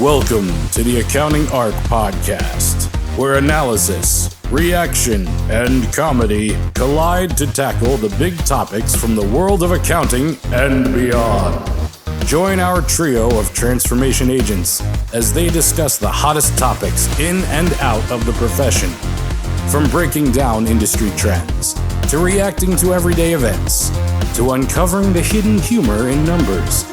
Welcome to the Accounting Arc Podcast, where analysis, reaction, and comedy collide to tackle the big topics from the world of accounting and beyond. Join our trio of transformation agents as they discuss the hottest topics in and out of the profession, from breaking down industry trends, to reacting to everyday events, to uncovering the hidden humor in numbers.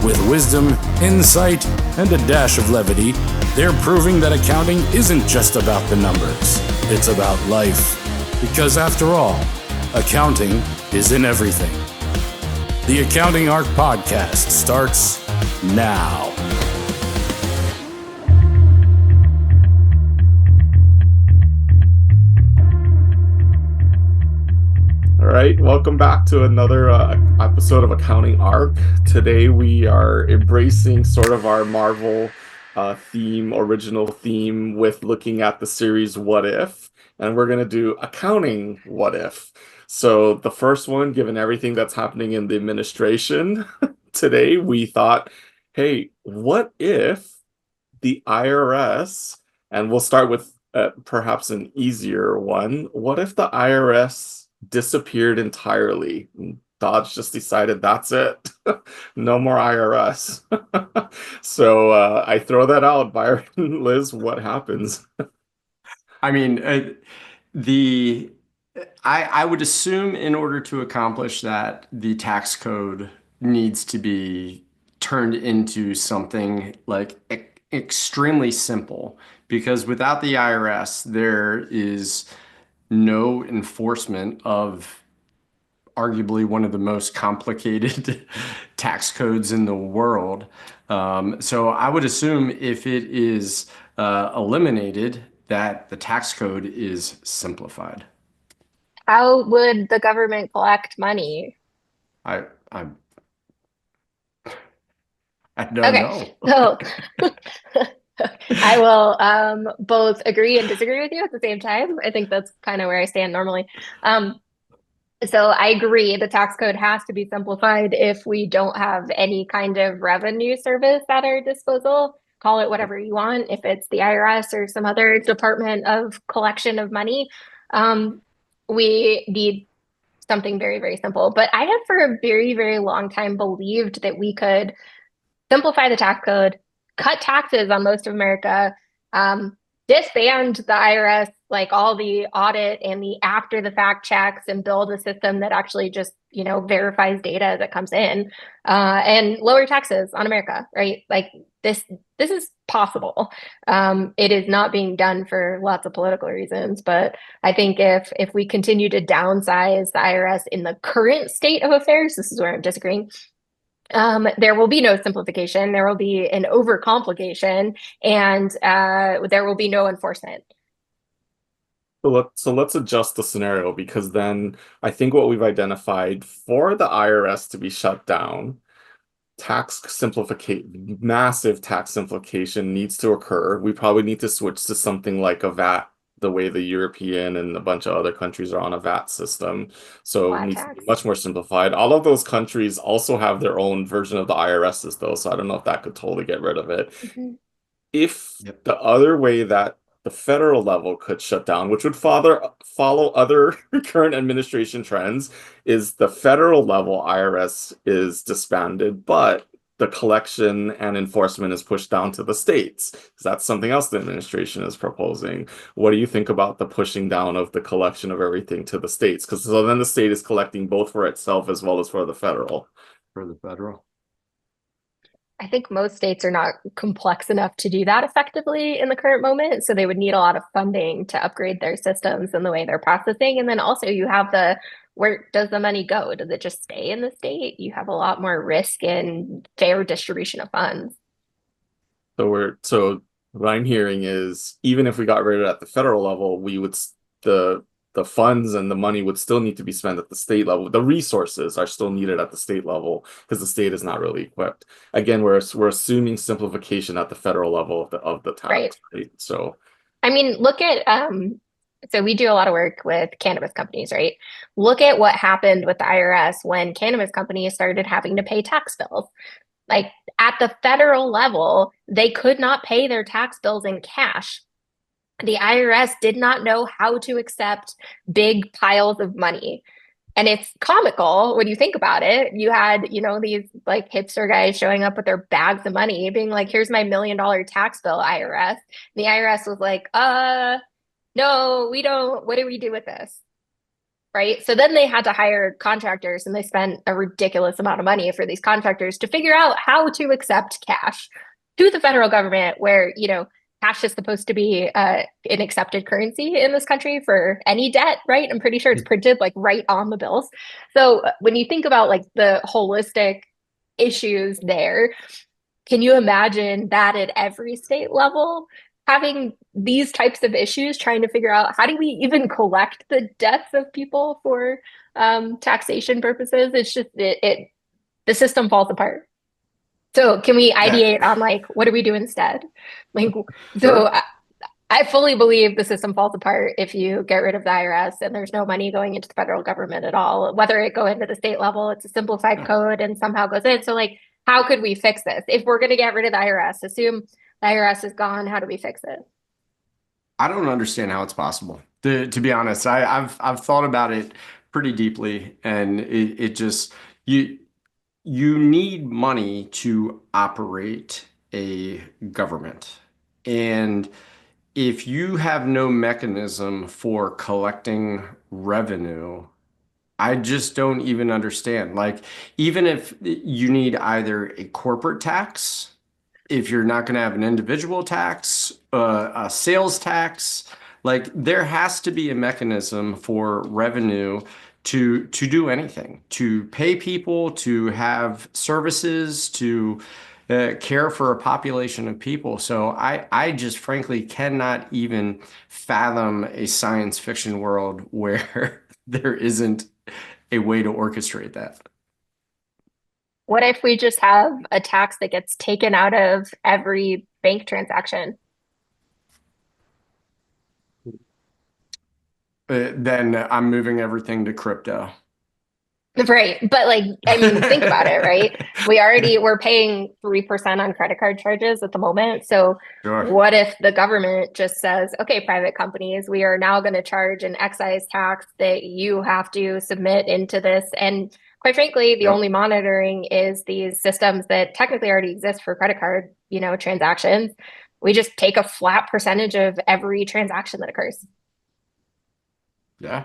With wisdom, insight, and a dash of levity, they're proving that accounting isn't just about the numbers. It's about life. Because after all, accounting is in everything. The Accounting Arc Podcast starts now. All right, welcome back to another episode of Accounting Arc. Today we are embracing sort of our Marvel original theme with looking at the series What If, and we're going to do Accounting What If. So the first one, given everything that's happening in the administration today, we thought, hey, what if the IRS, and we'll start with perhaps an easier one, what if the IRS disappeared entirely? Dodge just decided that's it. No more IRS. So I throw that out. Byron, Liz, what happens? I mean, I would assume in order to accomplish that, the tax code needs to be turned into something like extremely simple, because without the IRS, there is no enforcement of arguably one of the most complicated tax codes in the world. So I would assume if it is eliminated, that the tax code is simplified. How would the government collect money? I don't know. So I will both agree and disagree with you at the same time. I think that's kind of where I stand normally. So I agree the tax code has to be simplified if we don't have any kind of revenue service at our disposal. Call it whatever you want, if it's the IRS or some other department of collection of money. We need something very, very simple. But I have for a very, very long time believed that we could simplify the tax code, cut taxes on most of America, disband the IRS, like all the audit and the after the fact checks, and build a system that actually just, verifies data that comes in, and lower taxes on America, right? Like this is possible. It is not being done for lots of political reasons, but I think if we continue to downsize the IRS in the current state of affairs, this is where I'm disagreeing. There will be no simplification. There will be an overcomplication, and there will be no enforcement. So let's adjust the scenario, because then I think what we've identified for the IRS to be shut down, massive tax simplification needs to occur. We probably need to switch to something like a VAT, the way the European and a bunch of other countries are on a VAT system. So it needs to be much more simplified. All of those countries also have their own version of the IRSs, though, so I don't know if that could totally get rid of it. Mm-hmm. If the other way that the federal level could shut down, which would follow other current administration trends, is the federal level IRS is disbanded, but the collection and enforcement is pushed down to the states. That's something else the administration is proposing. What do you think about the pushing down of the collection of everything to the states? Because so then the state is collecting both for itself as well as for the federal. For the federal. I think most states are not complex enough to do that effectively in the current moment. So they would need a lot of funding to upgrade their systems and the way they're processing. And then also you have where does the money go? Does it just stay in the state? You have a lot more risk in fair distribution of funds. So what I'm hearing is, even if we got rid of it at the federal level, the funds and the money would still need to be spent at the state level. The resources are still needed at the state level because the state is not really equipped. Again, we're assuming simplification at the federal level of the tax. Right? So, I mean, look at so we do a lot of work with cannabis companies, right? Look at what happened with the IRS when cannabis companies started having to pay tax bills. Like at the federal level, they could not pay their tax bills in cash. The IRS did not know how to accept big piles of money. And it's comical when you think about it. You had, these like hipster guys showing up with their bags of money, being like, here's my $1 million tax bill, IRS. And the IRS was like, no, we don't. What do we do with this? Right. So then they had to hire contractors and they spent a ridiculous amount of money for these contractors to figure out how to accept cash to the federal government, where, cash is supposed to be an accepted currency in this country for any debt, right? I'm pretty sure it's printed like right on the bills. So when you think about like the holistic issues there, can you imagine that at every state level? Having these types of issues, trying to figure out how do we even collect the debts of people for taxation purposes? It's just the system falls apart. So can we ideate on like what do we do instead? Like so I fully believe the system falls apart if you get rid of the IRS and there's no money going into the federal government at all. Whether it go into the state level, it's a simplified code and somehow goes in. So like how could we fix this? If we're gonna get rid of the IRS, assume the IRS is gone, how do we fix it? I don't understand how it's possible. To be honest, I've thought about it pretty deeply, and it just you need money to operate a government. And if you have no mechanism for collecting revenue, I just don't even understand. Like, even if you need either a corporate tax, if you're not going to have an individual tax, a sales tax, like there has to be a mechanism for revenue to do anything, to pay people, to have services, to care for a population of people. So I just frankly cannot even fathom a science fiction world where there isn't a way to orchestrate that. What if we just have a tax that gets taken out of every bank transaction? Then I'm moving everything to crypto. Right. But like, I mean, think about it, right? We're paying 3% on credit card charges at the moment. So Sure. what if the government just says, okay, private companies, we are now going to charge an excise tax that you have to submit into this. And quite frankly, the only monitoring is these systems that technically already exist for credit card, transactions. We just take a flat percentage of every transaction that occurs. Yeah.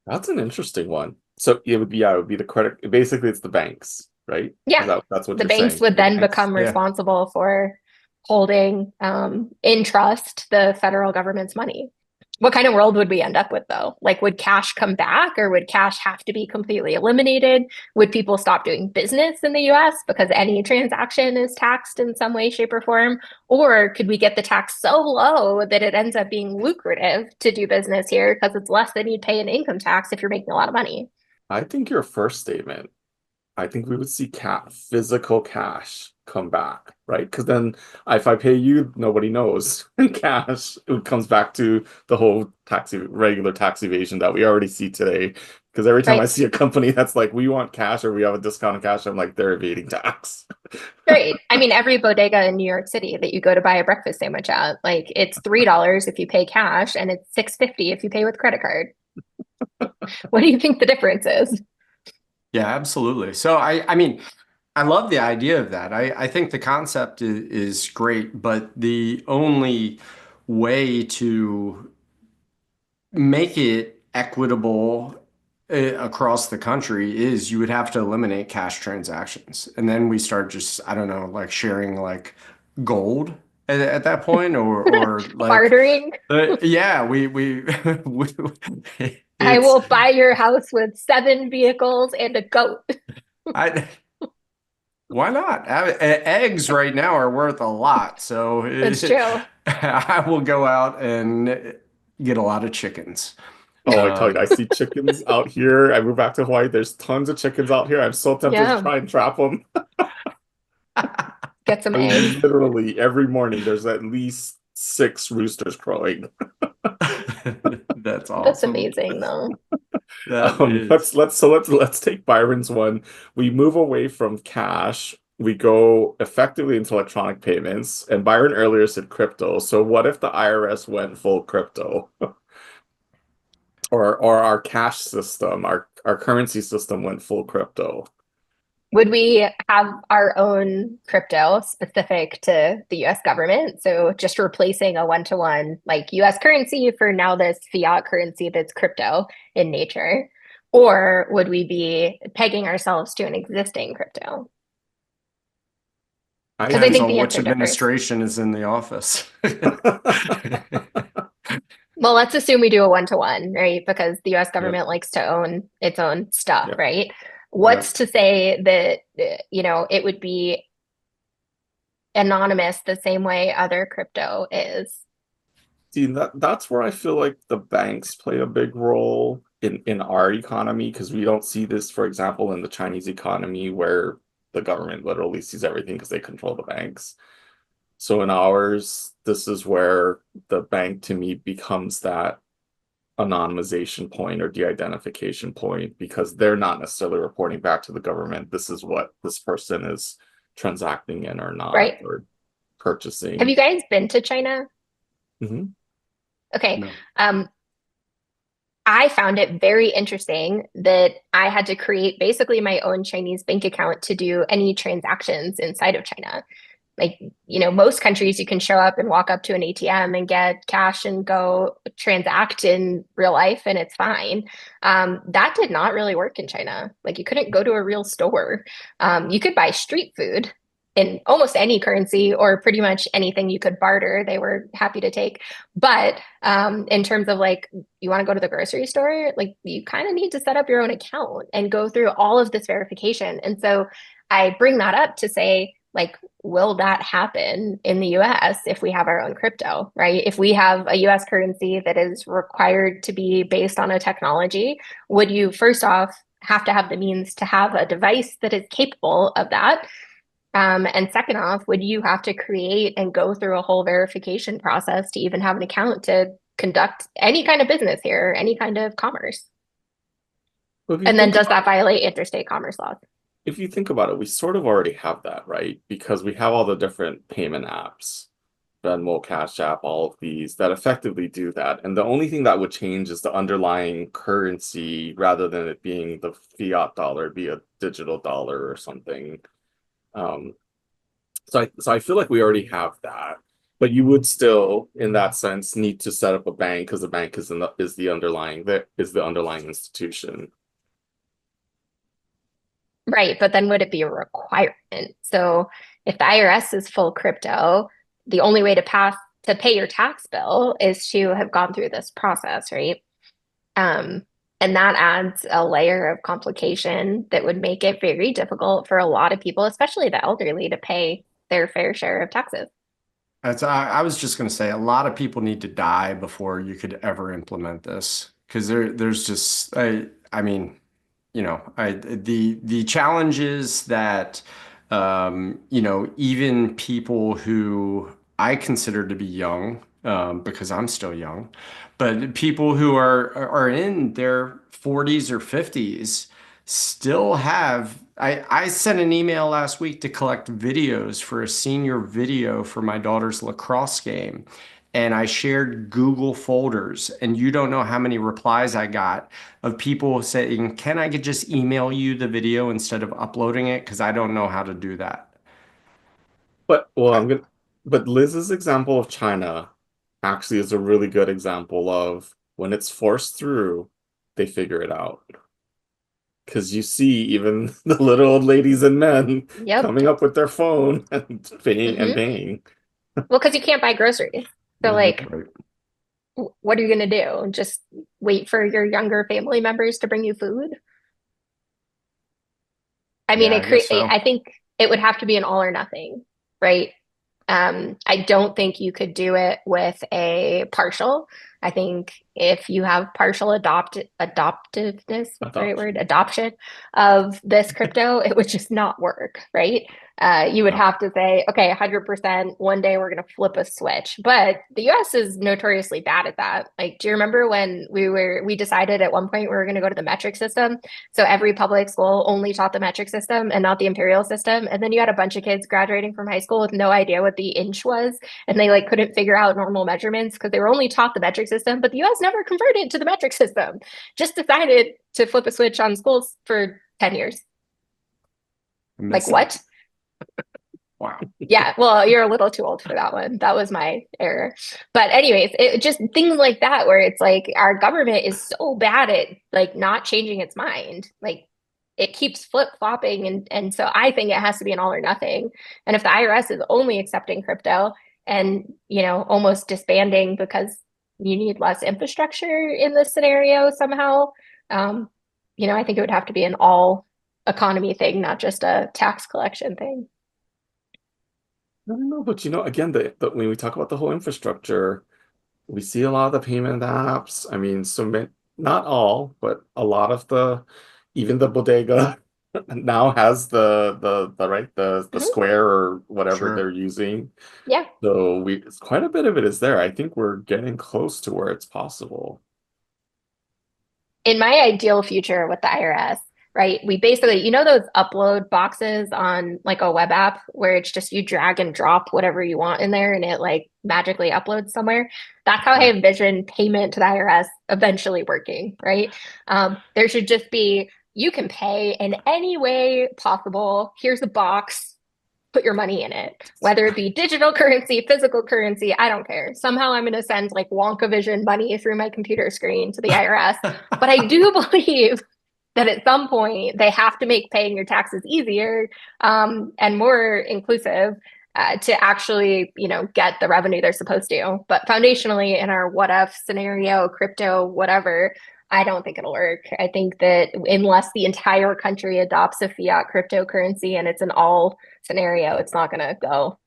That's an interesting one. So it would be the credit. Basically, it's the banks, right? Yeah. That's what the you're banks saying. would then Banks. become responsible for holding in trust the federal government's money. What kind of world would we end up with, though? Like, would cash come back, or would cash have to be completely eliminated? Would people stop doing business in the US because any transaction is taxed in some way, shape, or form? Or could we get the tax so low that it ends up being lucrative to do business here because it's less than you'd pay in income tax if you're making a lot of money? I think your first statement, I think we would see physical cash come back, right? Because then if I pay you, nobody knows. In cash, it comes back to the whole regular tax evasion that we already see today. Because every time I see a company that's like, we want cash or we have a discount on cash, I'm like, they're evading tax. Right. I mean, every bodega in New York City that you go to buy a breakfast sandwich at, like it's $3 if you pay cash and it's $6.50 if you pay with credit card. What do you think the difference is? Yeah, absolutely. So I mean, I love the idea of that. I think the concept is great, but the only way to make it equitable across the country is you would have to eliminate cash transactions. And then we start just, I don't know, like sharing like gold at that point, or like bartering. Yeah, we I will buy your house with 7 vehicles and a goat. Why not? Eggs right now are worth a lot, so That's true. I will go out and get a lot of chickens. Oh, I tell you, I see chickens out here. I moved back to Hawaii. There's tons of chickens out here. I'm so tempted to try and trap them. Get some eggs. Literally every morning, there's at least 6 roosters crowing. That's awesome. That's amazing, though. Let's take Byron's one. We move away from cash. we go effectively into electronic payments, and Byron earlier said crypto. So what if the IRS went full crypto? Or our cash system, our currency system went full crypto? Would we have our own crypto specific to the US government? So just replacing a one-to-one like US currency for now this fiat currency that's crypto in nature? Or would we be pegging ourselves to an existing crypto? Because I Depends think on the which answer differs. administration is in the office. Well, let's assume we do a one-to-one, right? Because the US Yep. government likes to own its own stuff, Yep. right? What's to say that, it would be anonymous the same way other crypto is? See, that's where I feel like the banks play a big role in our economy, because we don't see this, for example, in the Chinese economy, where the government literally sees everything because they control the banks. So in ours, this is where the bank to me becomes that anonymization point or de-identification point, because they're not necessarily reporting back to the government, this is what this person is transacting in or not, Right. or purchasing. Have you guys been to China? Mm-hmm. Okay. No. I found it very interesting that I had to create basically my own Chinese bank account to do any transactions inside of China. Like, most countries you can show up and walk up to an ATM and get cash and go transact in real life and it's fine. That did not really work in China. Like, you couldn't go to a real store. You could buy street food in almost any currency or pretty much anything you could barter. They were happy to take. But in terms of like, you want to go to the grocery store, like you kind of need to set up your own account and go through all of this verification. And so I bring that up to say, like, will that happen in the US if we have our own crypto, right? If we have a US currency that is required to be based on a technology, would you first off have to have the means to have a device that is capable of that? And second off, would you have to create and go through a whole verification process to even have an account to conduct any kind of business here, any kind of commerce? And then does that violate interstate commerce laws? If you think about it, we sort of already have that, right? Because we have all the different payment apps, Venmo, Cash App, all of these that effectively do that. And the only thing that would change is the underlying currency, rather than it being the fiat dollar, be a digital dollar or something. So I feel like we already have that, but you would still, in that sense, need to set up a bank, because the bank is the underlying institution. Right, but then would it be a requirement? So if the IRS is full crypto, the only way to pay your tax bill is to have gone through this process, right? And that adds a layer of complication that would make it very difficult for a lot of people, especially the elderly, to pay their fair share of taxes. I was just going to say, a lot of people need to die before you could ever implement this, because there's just I mean, the challenges that even people who I consider to be young, because I'm still young, but people who are in their 40s or 50s still have. I sent an email last week to collect videos for a senior video for my daughter's lacrosse game. And I shared Google folders, and you don't know how many replies I got of people saying, "Can I just email you the video instead of uploading it? Because I don't know how to do that." But Liz's example of China actually is a really good example of when it's forced through, they figure it out. Because you see even the little old ladies and men coming up with their phone and paying. Well, because you can't buy groceries. So like, Right. what are you going to do? Just wait for your younger family members to bring you food? I mean, Yeah, I guess so. I think it would have to be an all or nothing, right? I don't think you could do it with a partial. I think if you have partial adoptiveness, what's the right word? Adoption of this crypto, it would just not work, right? You would have to say, okay, 100%, one day we're going to flip a switch. But the US is notoriously bad at that. Like, do you remember when we decided at one point we were going to go to the metric system? So every public school only taught the metric system and not the imperial system. And then you had a bunch of kids graduating from high school with no idea what the inch was. And they like couldn't figure out normal measurements because they were only taught the metric system. But the US never converted to the metric system, just decided to flip a switch on schools for 10 years. Like, what? Wow. Yeah, well, you're a little too old for that one. That was my error. But anyways, it just things like that where it's like our government is so bad at like not changing its mind. Like it keeps flip-flopping and so I think it has to be an all or nothing. And if the IRS is only accepting crypto and, you know, almost disbanding because you need less infrastructure in this scenario somehow, you know, I think it would have to be an all economy thing, not just a tax collection thing. I don't know, but you know, again, when we talk about the whole infrastructure, we see a lot of the payment apps. I mean, not all, but a lot of even the bodega now has the square or whatever they're using. Yeah. So quite a bit of it is there. I think we're getting close to where it's possible. In my ideal future with the IRS, right? We basically, you know, those upload boxes on like a web app where it's just you drag and drop whatever you want in there and it like magically uploads somewhere. That's how I envision payment to the IRS eventually working, right? There should just be, you can pay in any way possible. Here's a box, put your money in it, whether it be digital currency, physical currency, I don't care. Somehow I'm going to send like Wonka Vision money through my computer screen to the IRS. But I do believe that at some point they have to make paying your taxes easier and more inclusive to actually, you know, get the revenue they're supposed to. But foundationally, in our what if scenario, crypto, whatever, I don't think it'll work. I think that unless the entire country adopts a fiat cryptocurrency and it's an all scenario, it's not going to go.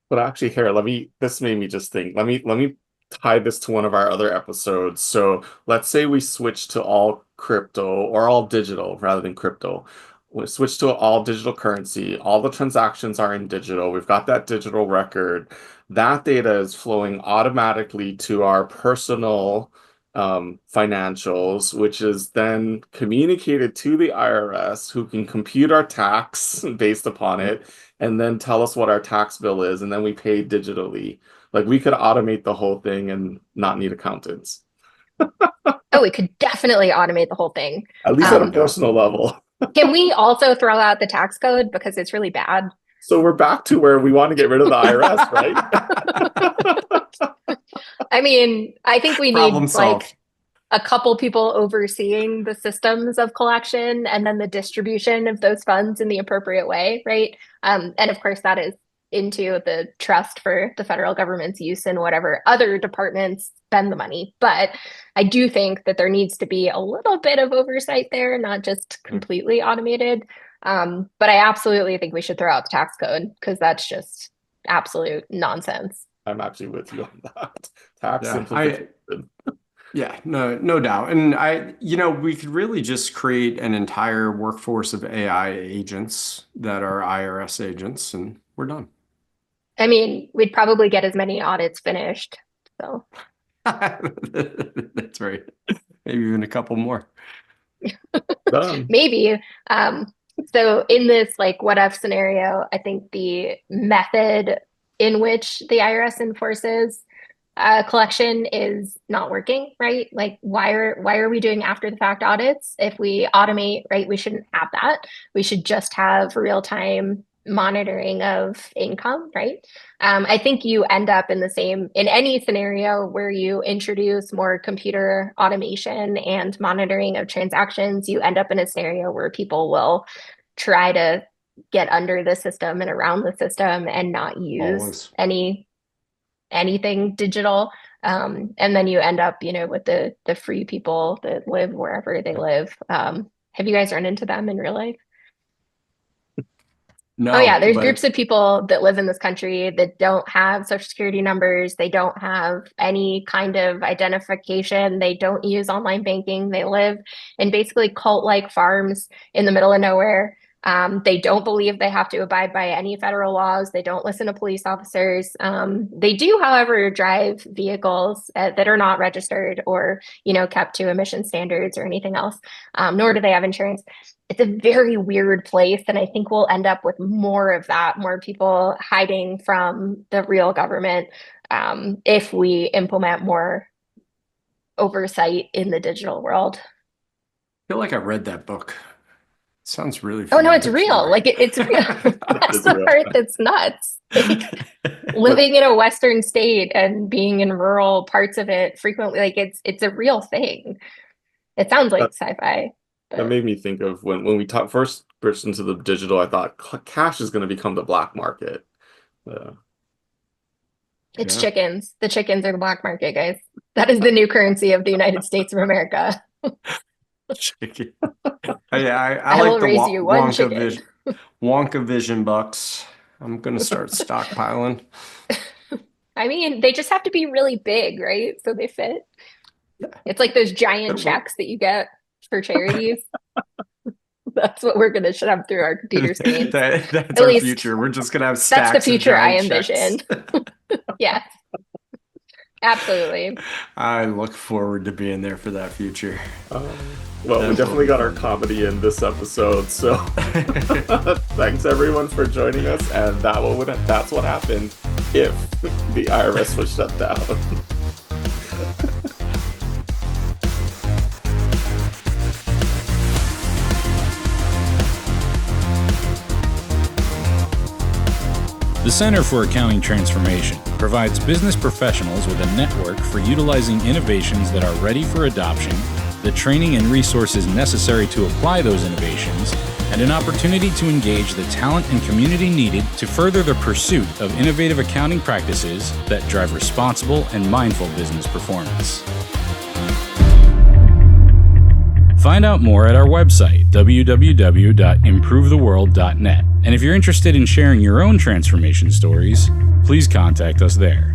But actually, here, this made me just think. Let me tie this to one of our other episodes. So let's say we switch to all crypto or all digital rather than crypto. We switch to all digital currency. All the transactions are in digital. We've got that digital record. That data is flowing automatically to our personal financials, which is then communicated to the IRS, who can compute our tax based upon it, and then tell us what our tax bill is, and then we pay digitally. Like we could automate the whole thing and not need accountants. Oh, we could definitely automate the whole thing. At least at a personal level. Can we also throw out the tax code because it's really bad? So we're back to where we want to get rid of the IRS, right? I mean, I think we need like a couple people overseeing the systems of collection and then the distribution of those funds in the appropriate way, right? And of course, that is into the trust for the federal government's use in whatever other departments spend the money. But I do think that there needs to be a little bit of oversight there, not just completely automated. But I absolutely think we should throw out the tax code because that's just absolute nonsense. I'm actually with you on that. Tax simplification. Yeah, no doubt. And we could really just create an entire workforce of AI agents that are IRS agents, and we're done. I mean, we'd probably get as many audits finished. So that's right. Maybe even a couple more. Maybe. So in this like what if scenario, I think the method in which the IRS enforces collection is not working, right? Like why are we doing after the fact audits? If we automate, right, we shouldn't have that. We should just have real-time monitoring of income, right? I think you end up in any scenario where you introduce more computer automation and monitoring of transactions, you end up in a scenario where people will try to get under the system and around the system and not use anything digital. And then you end up, with the free people that live wherever they live. Have you guys run into them in real life? No, Oh yeah, there's but groups of people that live in this country that don't have social security numbers. They don't have any kind of identification. They don't use online banking. They live in basically cult-like farms in the middle of nowhere. They don't believe they have to abide by any federal laws. They don't listen to police officers. They do, however, drive vehicles that are not registered or, kept to emission standards or anything else. Nor do they have insurance. It's a very weird place, and I think we'll end up with more of that, more people hiding from the real government, if we implement more oversight in the digital world. I feel like I read that book. Sounds really Oh no, it's familiar real. too. Like it's real. That's It's the real. part that's nuts. Like, living in a Western state and being in rural parts of it frequently, like it's a real thing. It sounds like sci-fi. That made me think of when we first switched into the digital, I thought cash is going to become the black market. It's Yeah. chickens. The chickens are the black market, guys. That is the new currency of the United States of America. Chicken. I I like will the raise you one Wonka chicken. vision. Wonka vision bucks. I'm gonna start stockpiling. I mean, they just have to be really big, right? So they fit. It's like those giant That'll work. checks that you get for charities. That's what we're gonna shove through our computer screens. That's At our least future. We're just gonna have That's stacks the of future I giant checks. envision. Yes, absolutely. I look forward to being there for that future. Well, we definitely got our comedy in this episode, so thanks everyone for joining us, and that's what happened if the IRS was shut down. The Center for Accounting Transformation provides business professionals with a network for utilizing innovations that are ready for adoption, the training and resources necessary to apply those innovations, and an opportunity to engage the talent and community needed to further the pursuit of innovative accounting practices that drive responsible and mindful business performance. Find out more at our website, www.improvetheworld.net. And if you're interested in sharing your own transformation stories, please contact us there.